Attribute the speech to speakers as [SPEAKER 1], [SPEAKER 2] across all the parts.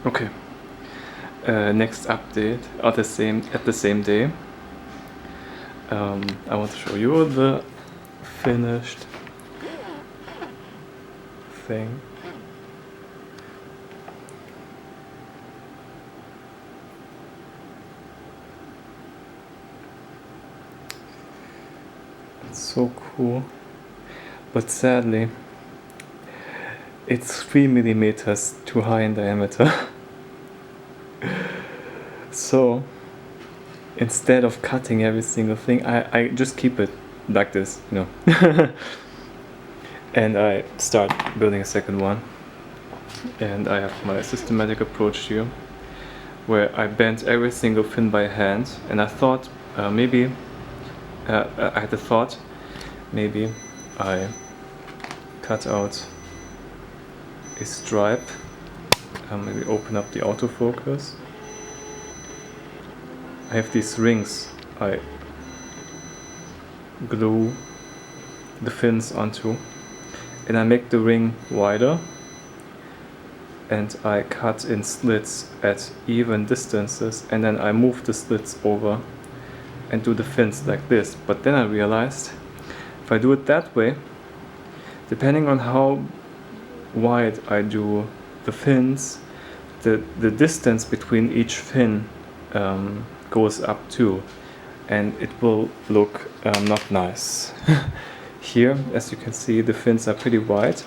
[SPEAKER 1] Okay. Next update at the same day. I want to show you the finished thing. It's so cool, but sadly, it's 3 millimeters too high in diameter. So instead of cutting every single thing, I just keep it like this, you know. And I start building a second one. And I have my systematic approach here, where I bent every single fin by hand. And I thought maybe, I had the thought, maybe I cut out a stripe, maybe open up the autofocus. I have these rings I glue the fins onto, and I make the ring wider, and I cut in slits at even distances, and then I move the slits over and do the fins like this. But then I realized if I do it that way, depending on how wide I do the fins, the distance between each fin goes up too, and it will look not nice. Here, as you can see, the fins are pretty wide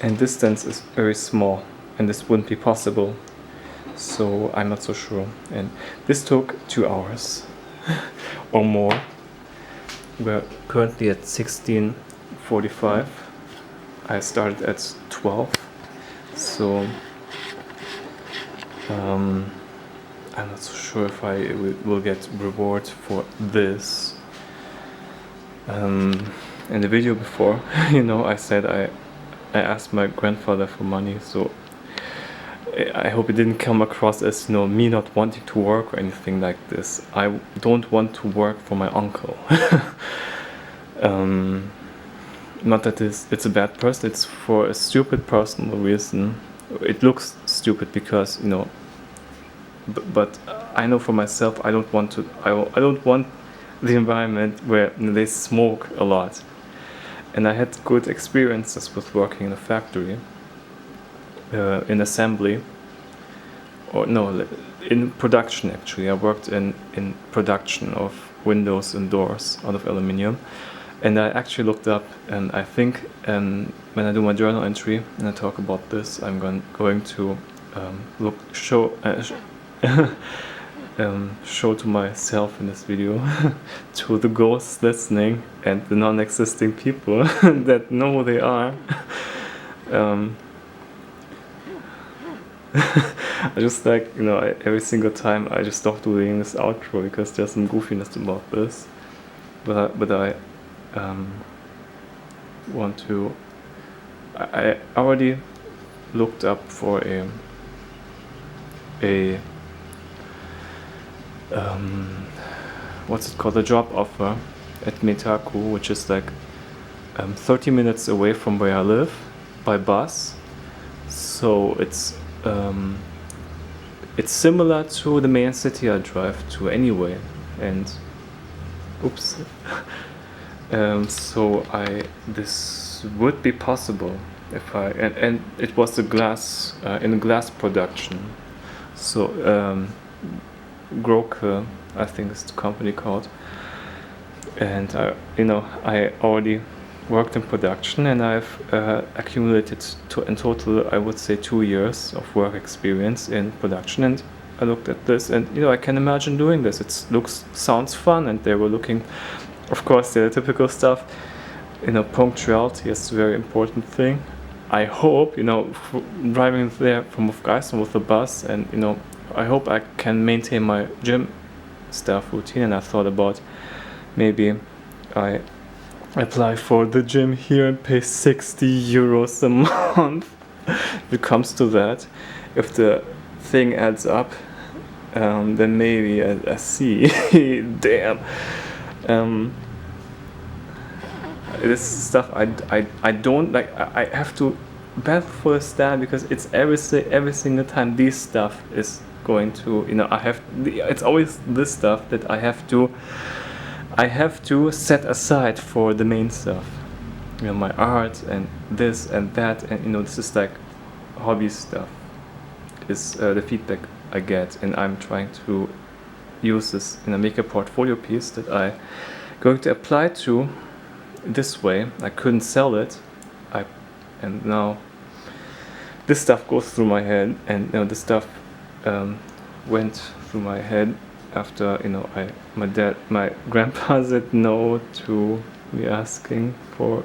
[SPEAKER 1] and distance is very small, and this wouldn't be possible, so I'm not so sure. And this took 2 hours or more. We're currently at 16:45. I started at 12, so I'm not so sure if I will get reward for this. In the video before, you know, I said I asked my grandfather for money, so I hope it didn't come across as, you know, me not wanting to work or anything like this. I don't want to work for my uncle. Not that it's a bad person, it's for a stupid personal reason. It looks stupid because, you know, but I know for myself I don't want to. I don't want the environment where they smoke a lot. And I had good experiences with working in a factory, in assembly, or no, in production actually. I worked in production of windows and doors out of aluminium. And I actually looked up, and I think when I do my journal entry and I talk about this, I'm going to show to myself in this video, to the ghosts listening and the non-existing people that know who they are. I just, like, you know, every single time I just stop doing this outro because there's some goofiness about this. But I want to. I already looked up for a what's it called, a job offer at Metaku, which is like 30 minutes away from where I live by bus. So it's similar to the main city I drive to anyway, and oops. So this would be possible if I and it was a glass in glass production. So Groke, I think is the company called, and I already worked in production, and I've accumulated in total, I would say, 2 years of work experience in production. And I looked at this, and I can imagine doing this. It sounds fun, and they were looking, of course, the typical stuff. Punctuality is a very important thing. I hope, driving there from Wolfgeisel with the bus, and I hope I can maintain my gym staff routine. And I thought about maybe I apply for the gym here and pay 60 euros a month. If it comes to that, if the thing adds up, then maybe I see. Damn. This stuff I don't like. I have to bad for a stand because it's every single time this stuff is going to, it's always this stuff that I have to set aside for the main stuff. My art and this and that, and this is like hobby stuff is the feedback I get, and I'm trying to use this in a make a portfolio piece that I going to apply to this way. I couldn't sell it, and now this stuff goes through my head, and this stuff went through my head after my grandpa said no to me asking for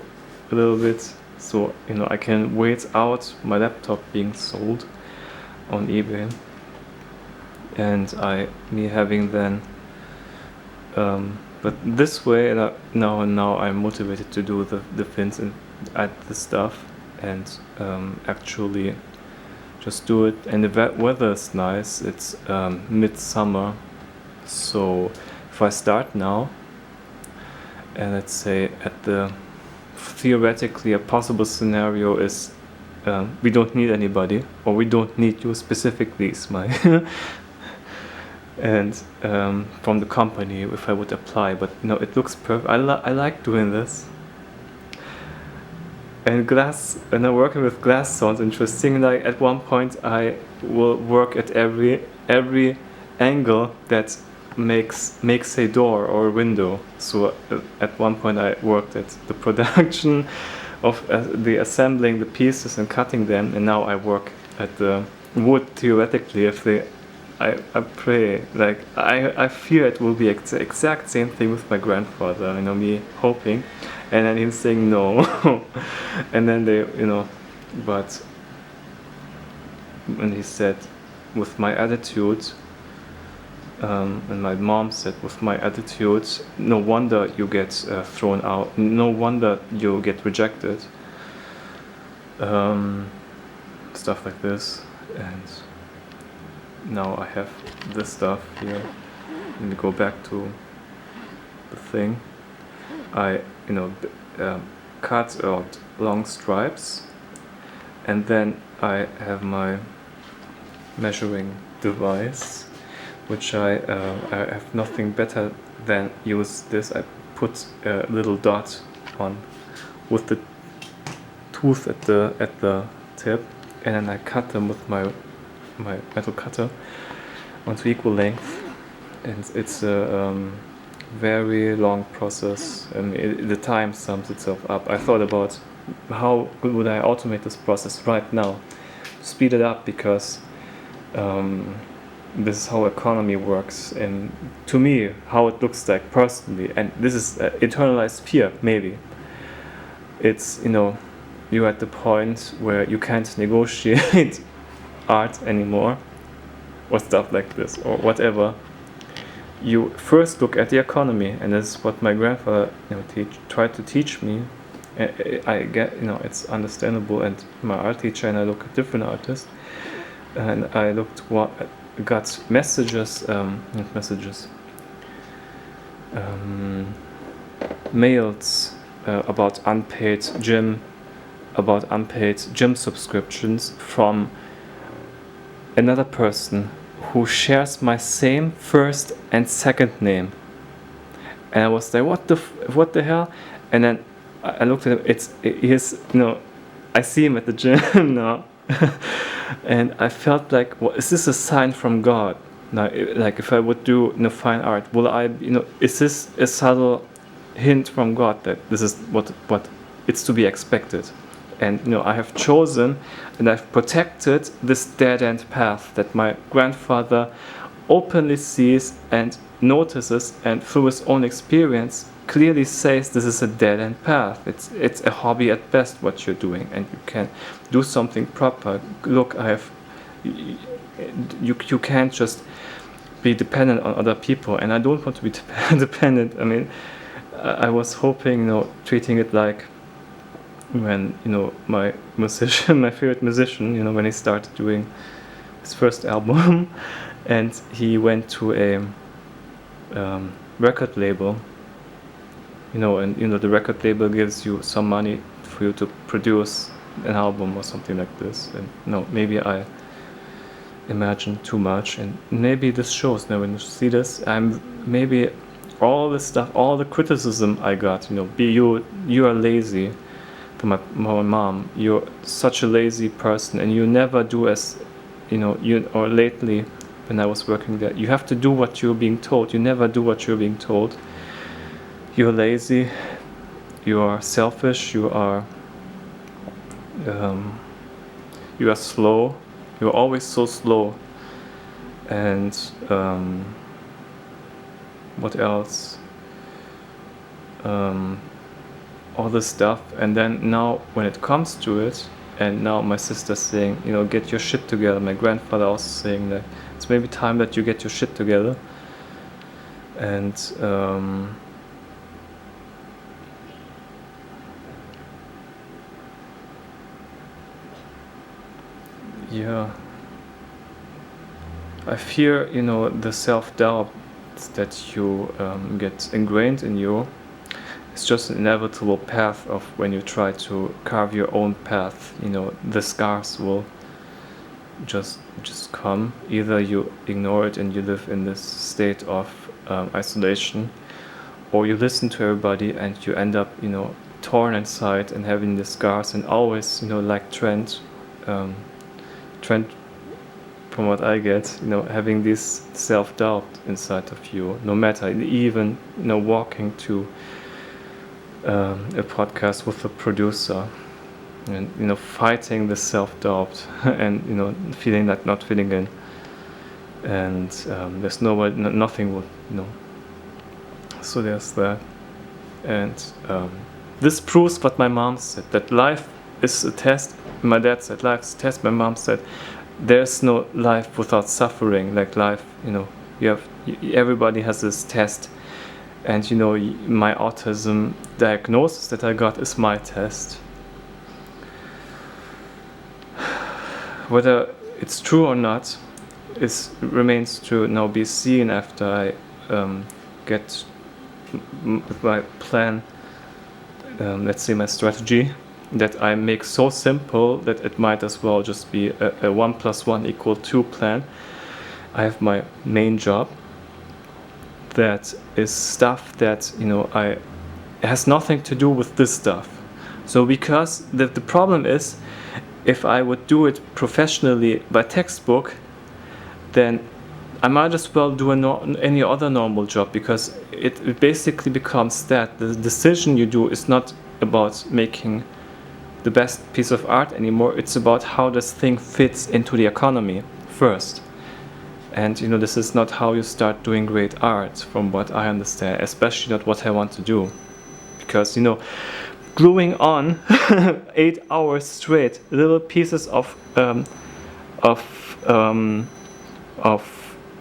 [SPEAKER 1] a little bit, so I can wait out my laptop being sold on eBay, and me having then but this way now I'm motivated to do the fins and add the stuff and actually just do it. And the weather is nice. It's midsummer, so if I start now, and let's say theoretically a possible scenario is we don't need anybody, or we don't need you specifically, Ismail, and from the company if I would apply, but it looks perfect. I like doing this. And I'm working with glass sounds interesting. Like at one point I will work at every angle that makes a door or a window. So at one point I worked at the production of the assembling the pieces and cutting them, and now I work at the wood theoretically. I pray, like I fear it will be the exact same thing with my grandfather, me hoping, and then him saying no. And then but when he said with my attitude, and my mom said with my attitude, no wonder you get thrown out, no wonder you get rejected, stuff like this. And now I have this stuff here. Let me go back to the thing. I cut out long stripes, and then I have my measuring device, which I have nothing better than use this. I put a little dot on with the tooth at the tip, and then I cut them with my metal cutter onto equal length, and it's a very long process, and the time sums itself up. I thought about how would I automate this process right now to speed it up, because this is how economy works, and to me how it looks like personally, and this is internalized fear. Maybe it's you're at the point where you can't negotiate art anymore, or stuff like this, or whatever. You first look at the economy, and this is what my grandfather tried to teach me. I get it's understandable, and my art teacher and I look at different artists, and I got messages, not messages, mails about unpaid gym subscriptions from another person who shares my same first and second name. And I was like, what the hell? And then I looked at him. I see him at the gym now. And I felt like, is this a sign from God? Now, like if I would do fine art, will I, is this a subtle hint from God that this is what it's to be expected? And I have chosen and I've protected this dead-end path that my grandfather openly sees and notices, and through his own experience clearly says this is a dead-end path. It's a hobby at best what you're doing, and you can do something proper. Look, you can't just be dependent on other people, and I don't want to be dependent. I mean, I was hoping, treating it like when my favorite musician, when he started doing his first album, and he went to a record label, and the record label gives you some money for you to produce an album or something like this. And no, maybe I imagine too much, and maybe this shows. Now when you see this, I'm maybe all the stuff, all the criticism I got, you are lazy. From my mom, you're such a lazy person, and you never do as, or lately when I was working there, you have to do what you're being told. You never do what you're being told. You're lazy. You are selfish. You are slow. You're always so slow. And what else? All this stuff. And then now when it comes to it, and now my sister's saying, get your shit together. My grandfather also saying that it's maybe time that you get your shit together. And yeah, I fear, the self-doubt that you get ingrained in you. It's just an inevitable path of when you try to carve your own path. The scars will just come. Either you ignore it and you live in this state of isolation, or you listen to everybody and you end up, torn inside and having the scars, and always, like Trent, from what I get, having this self-doubt inside of you, no matter, even, walking to a podcast with a producer, and fighting the self-doubt and feeling like not fitting in, and there's nobody, nothing would, so there's that. And this proves what my mom said, that life is a test. My dad said life is a test. My mom said there's no life without suffering. Like life, everybody has this test. And my autism diagnosis that I got is my test. Whether it's true or not remains to now be seen after I get with my plan, let's say my strategy, that I make so simple that it might as well just be a 1 + 1 = 2 plan. I have my main job. That is stuff that it has nothing to do with this stuff. So because the problem is, if I would do it professionally by textbook, then I might as well do any other normal job, because it basically becomes that the decision you do is not about making the best piece of art anymore. It's about how this thing fits into the economy first. And this is not how you start doing great art, from what I understand, especially not what I want to do. Because gluing on 8 hours straight little pieces of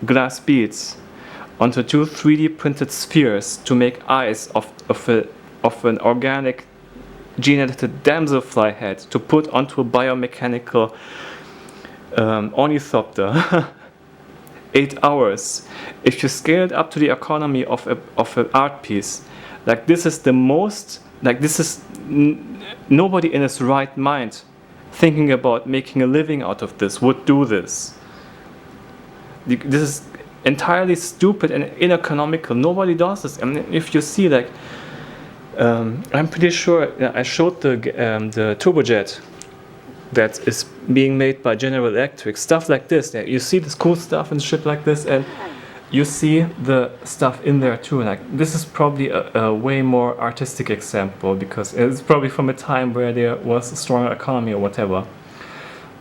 [SPEAKER 1] glass beads onto 2 3D printed spheres to make eyes of an organic gene-edited damselfly head to put onto a biomechanical ornithopter. 8 hours. If you scale it up to the economy of an art piece, like this is the most, like this is nobody in his right mind thinking about making a living out of this would do this. This is entirely stupid and uneconomical. Nobody does this. I mean, if you see, like, I'm pretty sure I showed the turbojet that is being made by General Electric, stuff like this. You see this cool stuff and shit like this, and you see the stuff in there too. Like, this is probably a way more artistic example, because it's probably from a time where there was a stronger economy or whatever.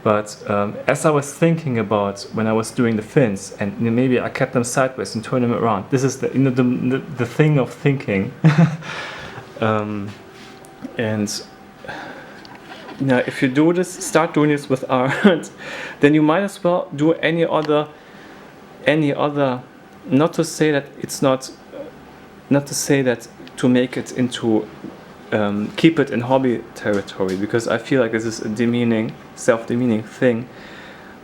[SPEAKER 1] But as I was thinking about when I was doing the fins, and maybe I kept them sideways and turned them around. This is the thing of thinking. And now, if you do this, start doing this with art, then you might as well do any other. Not to say that it's not to say that to make it into keep it in hobby territory, because I feel like this is a self-demeaning thing.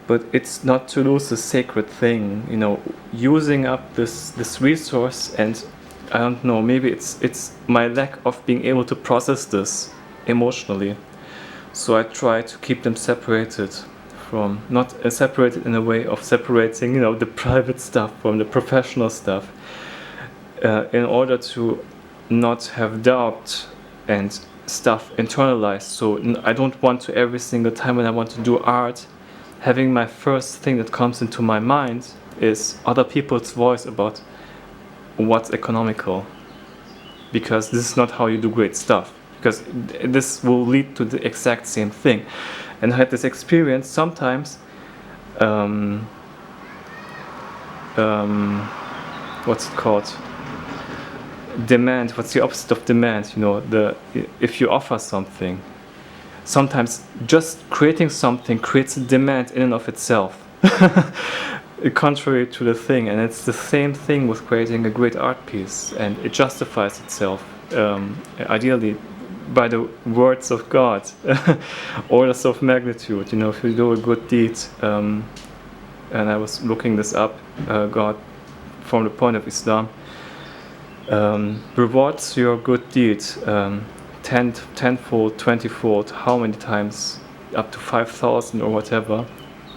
[SPEAKER 1] But it's not to lose the sacred thing, using up this resource. And I don't know, maybe it's my lack of being able to process this emotionally, So I try to keep them separated from, not separated in a way of separating, the private stuff from the professional stuff, in order to not have doubt and stuff internalized. So I don't want to, every single time when I want to do art, having my first thing that comes into my mind is other people's voice about what's economical, because this is not how you do great stuff, because this will lead to the exact same thing. And I had this experience sometimes, what's it called, demand. What's the opposite of demand? If you offer something, sometimes just creating something creates a demand in and of itself, contrary to the thing. And it's the same thing with creating a great art piece, and it justifies itself, ideally by the words of God, orders of magnitude. If you do a good deed, and I was looking this up, God, from the point of Islam, rewards your good deed tenfold, 20-fold, how many times, up to 5,000 or whatever.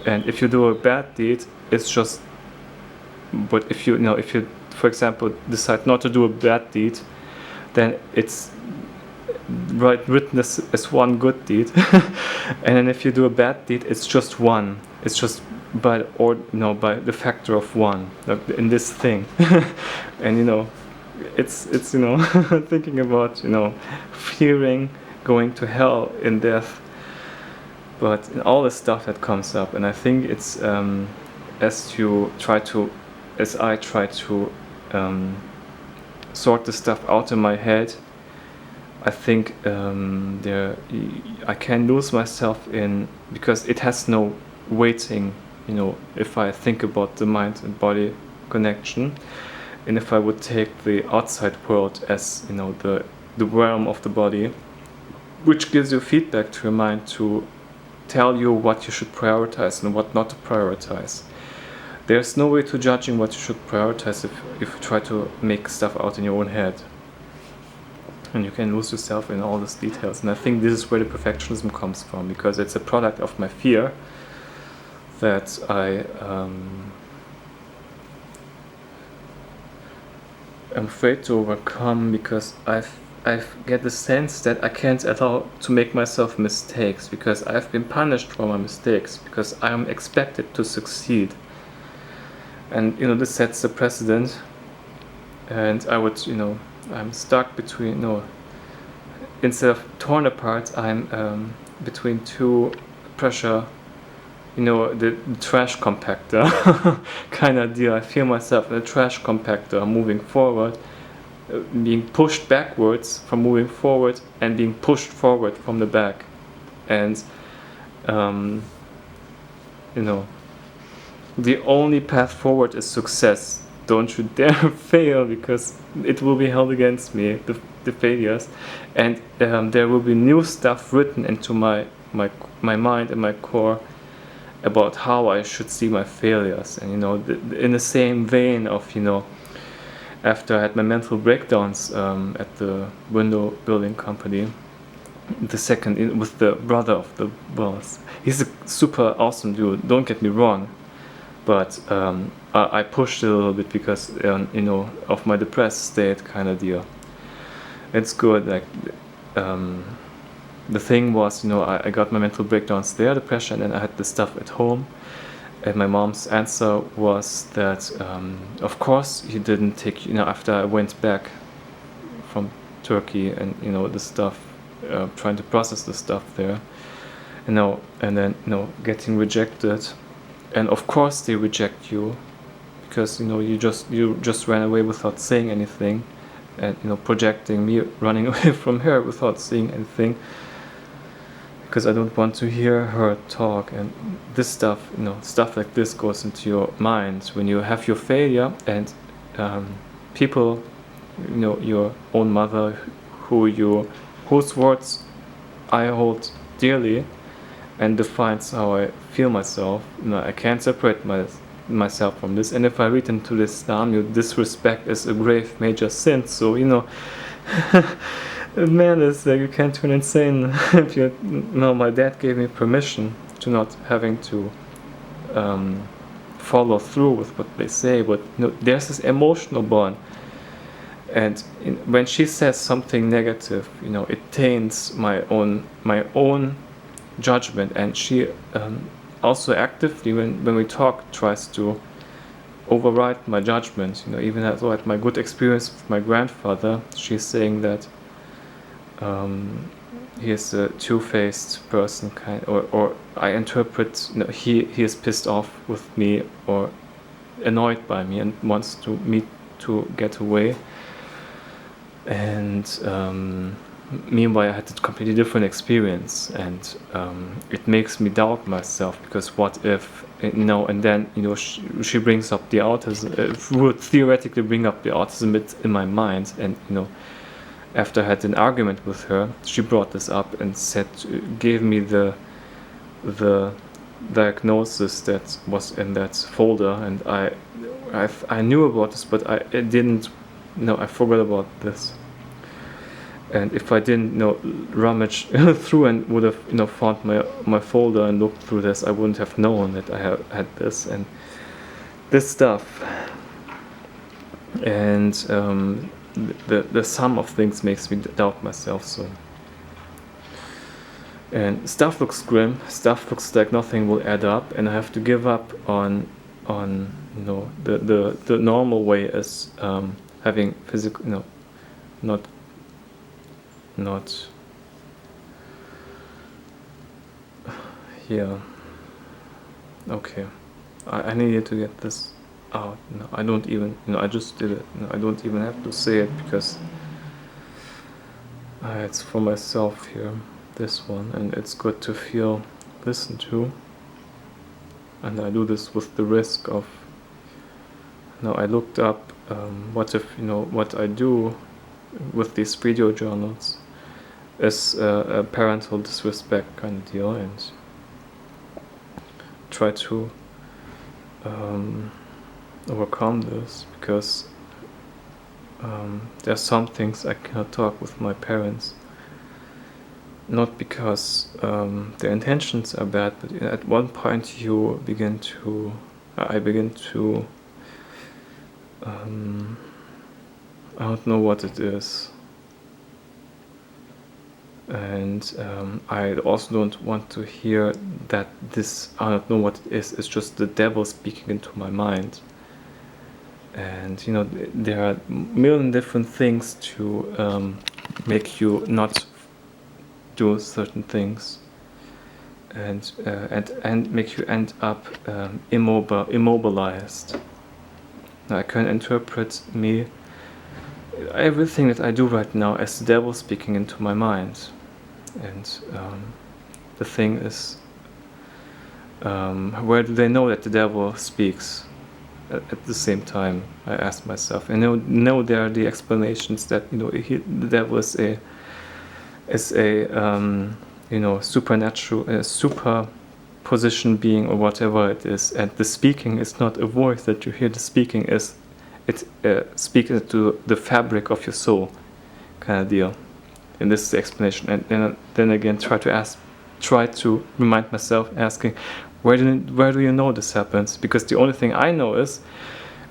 [SPEAKER 1] And if you do a bad deed, it's just. But if you for example decide not to do a bad deed, then it's written as one good deed. And then if you do a bad deed, it's just one. It's just by the factor of one, like in this thing. And it's thinking about fearing going to hell in death, but in all the stuff that comes up. And I think it's as I try to sort the stuff out in my head, I think I can lose myself in, because it has no weighting, if I think about the mind and body connection. And if I would take the outside world as, the realm of the body, which gives you feedback to your mind to tell you what you should prioritize and what not to prioritize. There's no way to judging what you should prioritize if you try to make stuff out in your own head. And you can lose yourself in all these details. And I think this is where the perfectionism comes from, because it's a product of my fear that I am afraid to overcome, because I get the sense that I can't allow to make myself mistakes, because I've been punished for my mistakes, because I am expected to succeed. And this sets the precedent, and I would I'm stuck between instead of torn apart, I'm between two pressure, the trash compactor kind of deal. I feel myself in a trash compactor, moving forward, being pushed backwards from moving forward, and being pushed forward from the back. And the only path forward is success. Don't you dare fail, because it will be held against me, the failures. And there will be new stuff written into my mind and my core about how I should see my failures. And in the same vein of after I had my mental breakdowns at the window building company, with the brother of the boss. He's a super awesome dude, don't get me wrong, but I pushed it a little bit because of my depressed state kind of deal. It's good, like the thing was, I got my mental breakdowns there, depression, and I had the stuff at home. And my mom's answer was that, of course, he didn't take, after I went back from Turkey and, the stuff, trying to process the stuff there, and then, getting rejected. And of course they reject you, because, you just ran away without saying anything, and, projecting me running away from her without saying anything, because I don't want to hear her talk. And this stuff, stuff like this goes into your mind when you have your failure, and people, your own mother, whose words I hold dearly and defines how I feel myself. I can't separate myself from this. And if I read into this Islam, disrespect is a grave major sin. So Man, is like you can't turn insane if you. No, my dad gave me permission to not having to follow through with what they say, but there's this emotional bond, and when she says something negative, it taints my own judgment, and she also actively, when we talk, tries to override my judgment. Even though I had my good experience with my grandfather, she's saying that he is a two-faced person, or I interpret he is pissed off with me or annoyed by me and wants me to get away. And meanwhile I had a completely different experience, and it makes me doubt myself, because what if, and then she brings up the autism, would theoretically bring up the autism in my mind, and after I had an argument with her, she brought this up and gave me the diagnosis that was in that folder, and I knew about this, but I didn't. I forgot about this. And if I didn't rummage through and would have found my folder and looked through this, I wouldn't have known that I had this and this stuff. And the sum of things makes me doubt myself. So, and stuff looks grim. Stuff looks like nothing will add up, and I have to give up on the normal way is having physical, not here. Okay, I needed to get this out. No, I don't even, I just did it. I don't even have to say it, because it's for myself here, this one, and it's good to feel listened to. And I do this with the risk of, I looked up what if, what I do with these video journals is a parental disrespect kind of deal, and try to overcome this, because there are some things I cannot talk with my parents, not because their intentions are bad, but at one point I begin to I don't know what it is, and I also don't want to hear that this, I don't know what it is, it's just the devil speaking into my mind. And there are a million different things to make you not do certain things, and make you end up immobilized. I can interpret everything that I do right now as the devil speaking into my mind. And the thing is, where do they know that the devil speaks at the same time? I ask myself. And there are the explanations that the devil is a supernatural, superposition being, or whatever it is, and the speaking is not a voice that you hear. The speaking is speaking to the fabric of your soul, kind of deal. And this is the explanation. And then again, try to remind myself, asking, where do you know this happens? Because the only thing I know is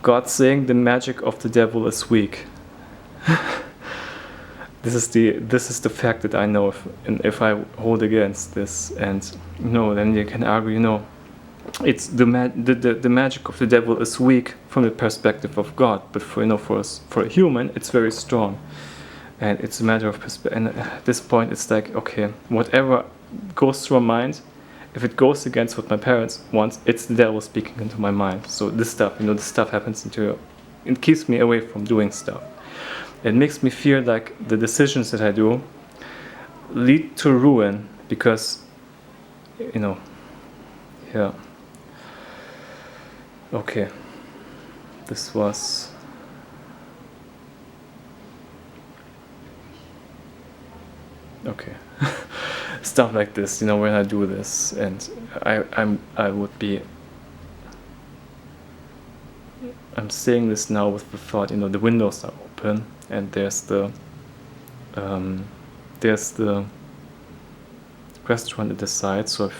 [SPEAKER 1] God saying the magic of the devil is weak. This is the fact that I know. If I hold against this, and then you can argue, it's the magic of the devil is weak from the perspective of God, but for a human, it's very strong. And it's a matter of perspective. And at this point, it's like, okay, whatever goes through my mind, if it goes against what my parents want, it's the devil speaking into my mind. So this stuff, this stuff happens it keeps me away from doing stuff. It makes me feel like the decisions that I do lead to ruin, because, yeah. Okay. This was... Okay. Stuff like this, when I do this, and I'm saying this now with the thought, the windows are open, and there's the there's the restaurant at the side, so